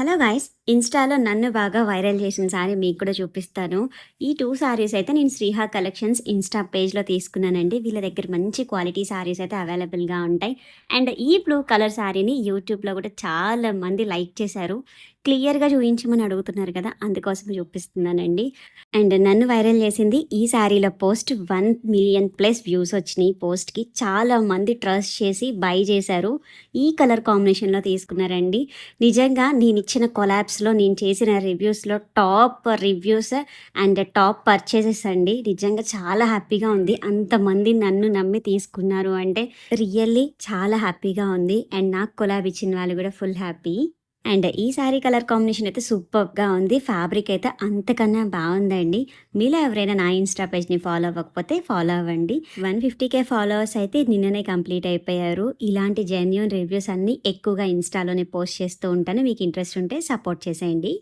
Hello guys! ఇన్‌స్టాలో నన్ను బాగా వైరల్ చేసిన సారీ మీకు కూడా చూపిస్తాను. ఈ 2 సారీస్ అయితే నేను శ్రీహా కలెక్షన్స్ ఇన్‌స్టా పేజ్‌లో తీసుకున్నానండి. వీళ్ళ దగ్గర మంచి క్వాలిటీ సారీస్ అయితే అవైలబుల్‌గా ఉంటాయి. అండ్ ఈ బ్లూ కలర్ సారీని యూట్యూబ్‌లో కూడా చాలా మంది లైక్ చేశారు. క్లియర్‌గా చూయించమని అడుగుతున్నారు కదా! అందుకోసం చూపిస్తున్నానండి. అండ్ నన్ను వైరల్ చేసింది ఈ సారీలో పోస్ట్ 1,000,000+ వ్యూస్ వచ్చినాయి పోస్ట్‌కి. చాలా మంది ట్రస్ట్ చేసి బై చేశారు. ఈ కలర్ కాంబినేషన్‌లో తీసుకున్నారండి. నిజంగా నేనిచ్చిన కొలాబ్స్‌లో, నేను చేసిన రివ్యూస్‌లో top reviews and top purchases అండి. నిజంగా చాలా హ్యాపీగా ఉంది. అంతమంది నన్ను నమ్మి తీసుకున్నారు అంటే రియల్లీ చాలా హ్యాపీగా ఉంది. అండ్ నాకు కొలాబ్ ఇచ్చిన వాళ్ళు కూడా ఫుల్ హ్యాపీ. అండ్ ఈ సారీ కలర్ కాంబినేషన్ అయితే సూపర్బ్‌గా ఉంది. ఫ్యాబ్రిక్ అయితే అంతకన్నా బావుందండి. మీలో ఎవరైనా నా ఇన్‌స్టా పేజ్‌ని ఫాలో అవ్వకపోతే ఫాలో అవ్వండి. 150,000 ఫాలోవర్స్ అయితే నిన్ననే కంప్లీట్ అయిపోయారు. ఇలాంటి జెన్యూన్ రివ్యూస్ అన్నీ ఎక్కువగా ఇన్‌స్టాలోనే పోస్ట్ చేస్తూ ఉంటాను. మీకు ఇంట్రెస్ట్ ఉంటే సపోర్ట్ చేసేయండి.